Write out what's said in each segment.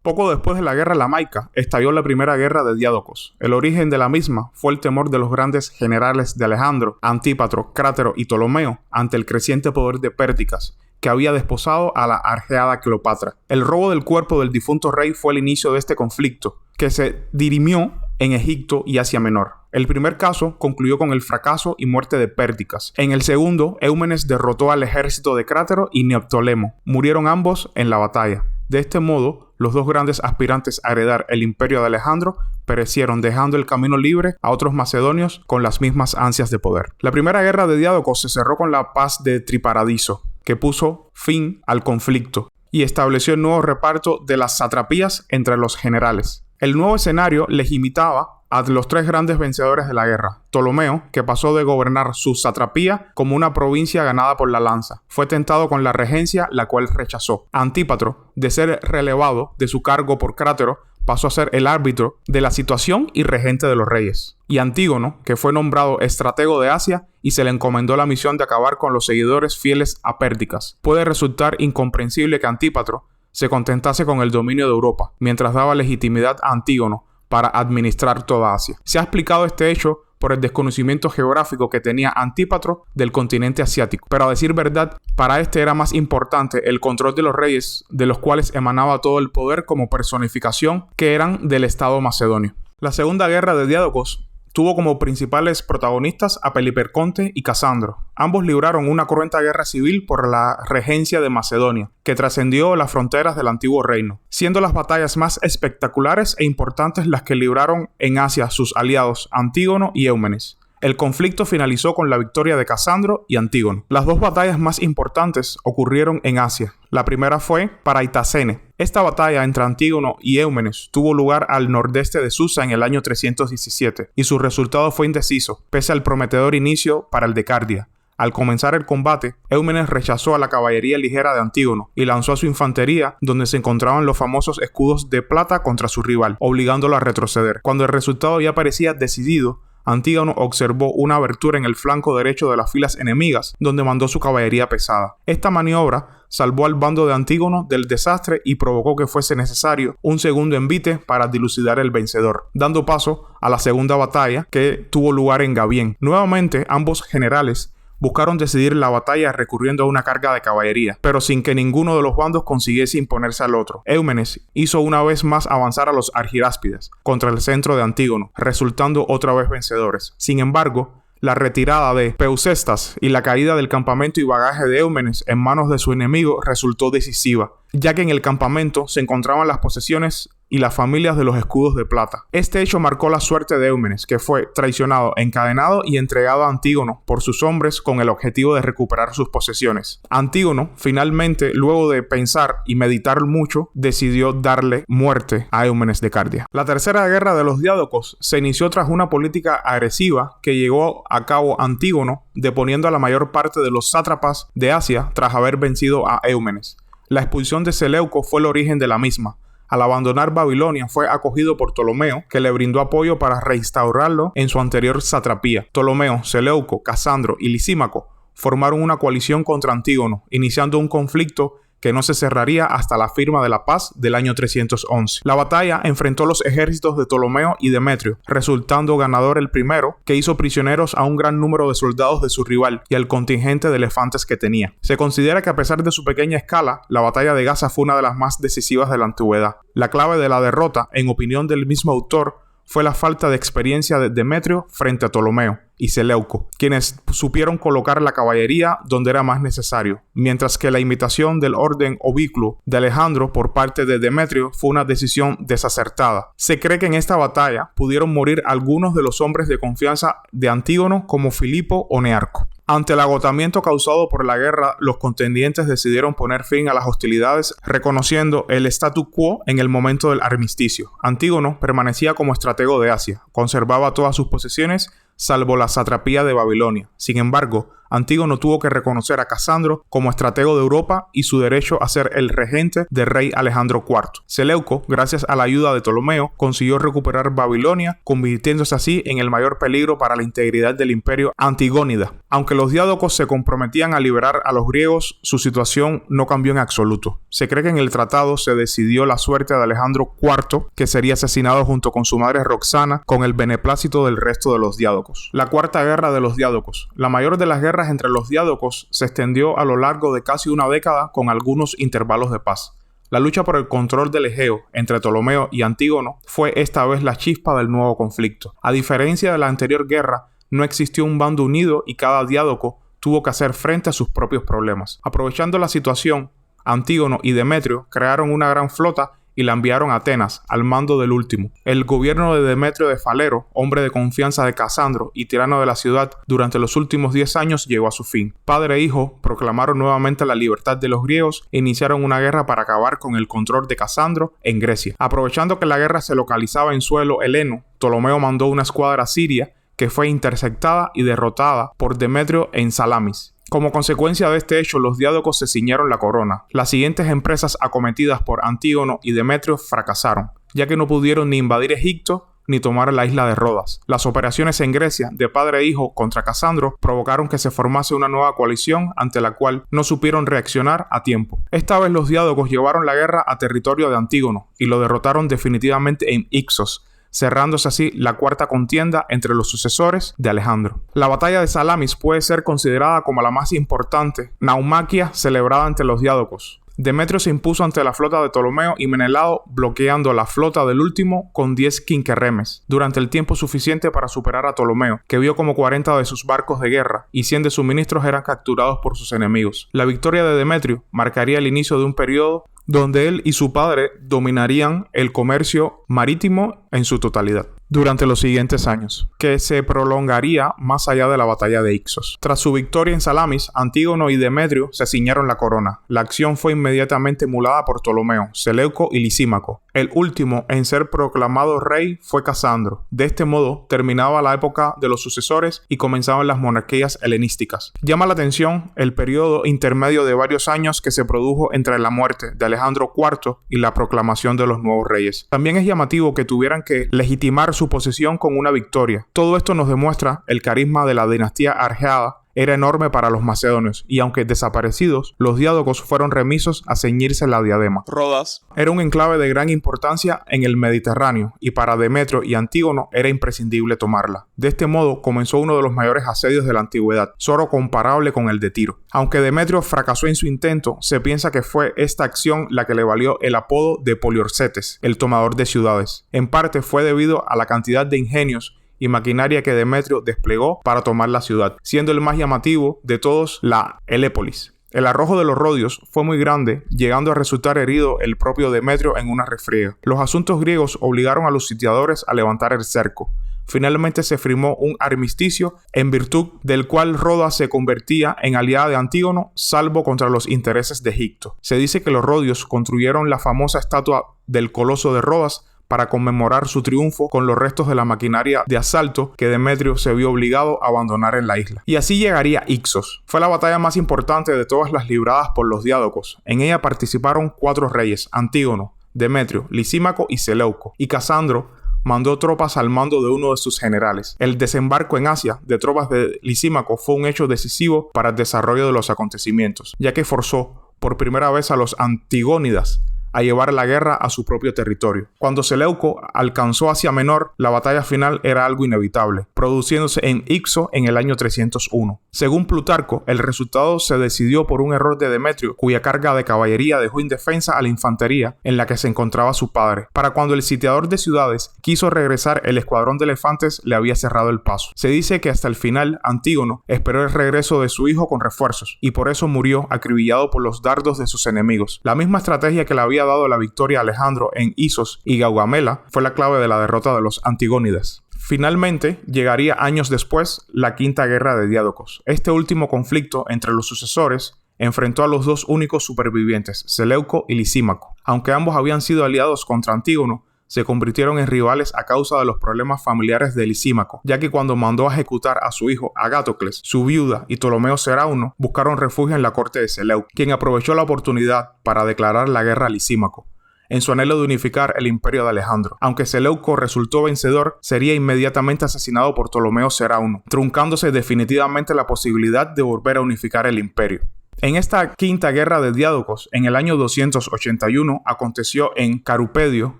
Poco después de la guerra lamaica, estalló la primera guerra de Diádocos. El origen de la misma fue el temor de los grandes generales de Alejandro, Antípatro, Crátero y Ptolomeo ante el creciente poder de Pérticas, que había desposado a la argeada Cleopatra. El robo del cuerpo del difunto rey fue el inicio de este conflicto, que se dirimió en Egipto y Asia Menor. El primer caso concluyó con el fracaso y muerte de Pérticas. En el segundo, Eumenes derrotó al ejército de Crátero y Neoptólemo. Murieron ambos en la batalla. De este modo, los dos grandes aspirantes a heredar el imperio de Alejandro perecieron, dejando el camino libre a otros macedonios con las mismas ansias de poder. La primera guerra de Diádocos se cerró con la paz de Triparadiso, que puso fin al conflicto y estableció el nuevo reparto de las satrapías entre los generales. El nuevo escenario legitimaba a los tres grandes vencedores de la guerra. Ptolomeo, que pasó de gobernar su satrapía como una provincia ganada por la lanza, fue tentado con la regencia, la cual rechazó. Antípatro, de ser relevado de su cargo por Crátero, pasó a ser el árbitro de la situación y regente de los reyes. Y Antígono, que fue nombrado estratego de Asia y se le encomendó la misión de acabar con los seguidores fieles a Pérticas. Puede resultar incomprensible que Antípatro se contentase con el dominio de Europa, mientras daba legitimidad a Antígono para administrar toda Asia. Se ha explicado este hecho por el desconocimiento geográfico que tenía Antípatro del continente asiático. Pero a decir verdad, para este era más importante el control de los reyes, de los cuales emanaba todo el poder como personificación, que eran del estado macedonio. La segunda guerra de Diádocos tuvo como principales protagonistas a Peliperconte y Casandro. Ambos libraron una cruenta guerra civil por la regencia de Macedonia, que trascendió las fronteras del antiguo reino, siendo las batallas más espectaculares e importantes las que libraron en Asia sus aliados Antígono y Eumenes. El conflicto finalizó con la victoria de Casandro y Antígono. Las dos batallas más importantes ocurrieron en Asia. La primera fue para Itacene. Esta batalla entre Antígono y Eumenes tuvo lugar al nordeste de Susa en el año 317, y su resultado fue indeciso, pese al prometedor inicio para el de Cardia. Al comenzar el combate, Eumenes rechazó a la caballería ligera de Antígono y lanzó a su infantería donde se encontraban los famosos escudos de plata contra su rival, obligándolo a retroceder. Cuando el resultado ya parecía decidido, Antígono observó una abertura en el flanco derecho de las filas enemigas, donde mandó su caballería pesada. Esta maniobra salvó al bando de Antígono del desastre y provocó que fuese necesario un segundo envite para dilucidar el vencedor, dando paso a la segunda batalla que tuvo lugar en Gabién. Nuevamente, ambos generales buscaron decidir la batalla recurriendo a una carga de caballería, pero sin que ninguno de los bandos consiguiese imponerse al otro. Eumenes hizo una vez más avanzar a los argiráspides contra el centro de Antígono, resultando otra vez vencedores. Sin embargo, la retirada de Peucestas y la caída del campamento y bagaje de Eumenes en manos de su enemigo resultó decisiva, ya que en el campamento se encontraban las posesiones y las familias de los escudos de plata. Este hecho marcó la suerte de Eumenes, que fue traicionado, encadenado y entregado a Antígono por sus hombres con el objetivo de recuperar sus posesiones. Antígono, finalmente, luego de pensar y meditar mucho, decidió darle muerte a Eumenes de Cardia. La tercera guerra de los Diádocos se inició tras una política agresiva que llevó a cabo Antígono, deponiendo a la mayor parte de los sátrapas de Asia tras haber vencido a Eumenes. La expulsión de Seleuco fue el origen de la misma. Al abandonar Babilonia fue acogido por Ptolomeo, que le brindó apoyo para reinstaurarlo en su anterior satrapía. Ptolomeo, Seleuco, Casandro y Lisímaco formaron una coalición contra Antígono, iniciando un conflicto que no se cerraría hasta la firma de la paz del año 311. La batalla enfrentó los ejércitos de Ptolomeo y Demetrio, resultando ganador el primero, que hizo prisioneros a un gran número de soldados de su rival y al contingente de elefantes que tenía. Se considera que a pesar de su pequeña escala, la batalla de Gaza fue una de las más decisivas de la antigüedad. La clave de la derrota, en opinión del mismo autor, fue la falta de experiencia de Demetrio frente a Ptolomeo y Seleuco, quienes supieron colocar la caballería donde era más necesario, mientras que la imitación del orden ovículo de Alejandro por parte de Demetrio fue una decisión desacertada. Se cree que en esta batalla pudieron morir algunos de los hombres de confianza de Antígono como Filipo o Nearco. Ante el agotamiento causado por la guerra, los contendientes decidieron poner fin a las hostilidades, reconociendo el statu quo en el momento del armisticio. Antígono permanecía como estratego de Asia, conservaba todas sus posesiones, salvo la satrapía de Babilonia. Sin embargo, Antígono tuvo que reconocer a Casandro como estratego de Europa y su derecho a ser el regente del rey Alejandro IV. Seleuco, gracias a la ayuda de Ptolomeo, consiguió recuperar Babilonia, convirtiéndose así en el mayor peligro para la integridad del imperio antigónida. Aunque los diádocos se comprometían a liberar a los griegos, su situación no cambió en absoluto. Se cree que en el tratado se decidió la suerte de Alejandro IV, que sería asesinado junto con su madre Roxana, con el beneplácito del resto de los diádocos. La Cuarta Guerra de los Diádocos. La mayor de las guerras entre los diádocos se extendió a lo largo de casi una década con algunos intervalos de paz. La lucha por el control del Egeo entre Ptolomeo y Antígono fue esta vez la chispa del nuevo conflicto. A diferencia de la anterior guerra, no existió un bando unido y cada diádoco tuvo que hacer frente a sus propios problemas. Aprovechando la situación, Antígono y Demetrio crearon una gran flota y la enviaron a Atenas, al mando del último. El gobierno de Demetrio de Falero, hombre de confianza de Casandro y tirano de la ciudad, durante los últimos 10 años llegó a su fin. Padre e hijo proclamaron nuevamente la libertad de los griegos e iniciaron una guerra para acabar con el control de Casandro en Grecia. Aprovechando que la guerra se localizaba en suelo heleno, Ptolomeo mandó una escuadra siria que fue interceptada y derrotada por Demetrio en Salamis. Como consecuencia de este hecho, los diádocos se ciñeron la corona. Las siguientes empresas acometidas por Antígono y Demetrio fracasaron, ya que no pudieron ni invadir Egipto ni tomar la isla de Rodas. Las operaciones en Grecia de padre e hijo contra Casandro provocaron que se formase una nueva coalición ante la cual no supieron reaccionar a tiempo. Esta vez los diádocos llevaron la guerra a territorio de Antígono y lo derrotaron definitivamente en Ixos, cerrándose así la cuarta contienda entre los sucesores de Alejandro. La batalla de Salamis puede ser considerada como la más importante naumaquia celebrada entre los diádocos. Demetrio se impuso ante la flota de Ptolomeo y Menelao, bloqueando la flota del último con 10 quinquerremes, durante el tiempo suficiente para superar a Ptolomeo, que vio como 40 de sus barcos de guerra y 100 de suministros eran capturados por sus enemigos. La victoria de Demetrio marcaría el inicio de un periodo donde él y su padre dominarían el comercio marítimo en su totalidad durante los siguientes años, que se prolongaría más allá de la batalla de Ixos. Tras su victoria en Salamis, Antígono y Demetrio se ciñeron la corona. La acción fue inmediatamente emulada por Ptolomeo, Seleuco y Lisímaco. El último en ser proclamado rey fue Casandro. De este modo, terminaba la época de los sucesores y comenzaban las monarquías helenísticas. Llama la atención el periodo intermedio de varios años que se produjo entre la muerte de Alejandro IV y la proclamación de los nuevos reyes. También es llamativo que tuvieran que legitimar su posesión con una victoria. Todo esto nos demuestra el carisma de la dinastía argeada. Era enorme para los macedonios y aunque desaparecidos, los diádocos fueron remisos a ceñirse la diadema. Rodas era un enclave de gran importancia en el Mediterráneo y para Demetrio y Antígono era imprescindible tomarla. De este modo comenzó uno de los mayores asedios de la antigüedad, solo comparable con el de Tiro. Aunque Demetrio fracasó en su intento, se piensa que fue esta acción la que le valió el apodo de Poliorcetes, el tomador de ciudades. En parte fue debido a la cantidad de ingenios y maquinaria que Demetrio desplegó para tomar la ciudad, siendo el más llamativo de todos la Helépolis. El arrojo de los rodios fue muy grande, llegando a resultar herido el propio Demetrio en una refriega. Los asuntos griegos obligaron a los sitiadores a levantar el cerco. Finalmente se firmó un armisticio en virtud del cual Rodas se convertía en aliada de Antígono, salvo contra los intereses de Egipto. Se dice que los rodios construyeron la famosa estatua del Coloso de Rodas para conmemorar su triunfo con los restos de la maquinaria de asalto que Demetrio se vio obligado a abandonar en la isla. Y así llegaría Ixos. Fue la batalla más importante de todas las libradas por los diádocos. En ella participaron 4 reyes: Antígono, Demetrio, Lisímaco y Seleuco. Y Casandro mandó tropas al mando de uno de sus generales. El desembarco en Asia de tropas de Lisímaco fue un hecho decisivo para el desarrollo de los acontecimientos, ya que forzó por primera vez a los antigónidas a llevar la guerra a su propio territorio. Cuando Seleuco alcanzó Asia Menor, la batalla final era algo inevitable, produciéndose en Ixo en el año 301. Según Plutarco, el resultado se decidió por un error de Demetrio, cuya carga de caballería dejó indefensa a la infantería en la que se encontraba su padre. Para cuando el sitiador de ciudades quiso regresar, el escuadrón de elefantes le había cerrado el paso. Se dice que hasta el final Antígono esperó el regreso de su hijo con refuerzos, y por eso murió acribillado por los dardos de sus enemigos. La misma estrategia que le había dado la victoria a Alejandro en Isos y Gaugamela fue la clave de la derrota de los antigónidas. Finalmente, llegaría años después la Quinta Guerra de Diádocos. Este último conflicto entre los sucesores enfrentó a los 2 únicos supervivientes, Seleuco y Lisímaco. Aunque ambos habían sido aliados contra Antígono, se convirtieron en rivales a causa de los problemas familiares de Lisímaco, ya que cuando mandó a ejecutar a su hijo Agatocles, su viuda y Ptolomeo Serauno buscaron refugio en la corte de Seleuco, quien aprovechó la oportunidad para declarar la guerra a Lisímaco, en su anhelo de unificar el imperio de Alejandro. Aunque Seleuco resultó vencedor, sería inmediatamente asesinado por Ptolomeo Serauno, truncándose definitivamente la posibilidad de volver a unificar el imperio. En esta quinta guerra de Diádocos, en el año 281, aconteció en Carupedio,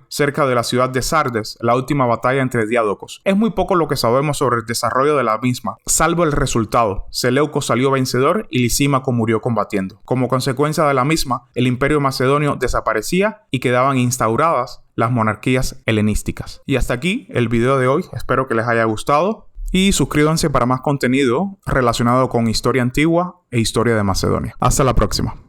cerca de la ciudad de Sardes, la última batalla entre Diádocos. Es muy poco lo que sabemos sobre el desarrollo de la misma, salvo el resultado. Seleuco salió vencedor y Lisímaco murió combatiendo. Como consecuencia de la misma, el imperio macedonio desaparecía y quedaban instauradas las monarquías helenísticas. Y hasta aquí el video de hoy, espero que les haya gustado. Y suscríbanse para más contenido relacionado con historia antigua e historia de Macedonia. Hasta la próxima.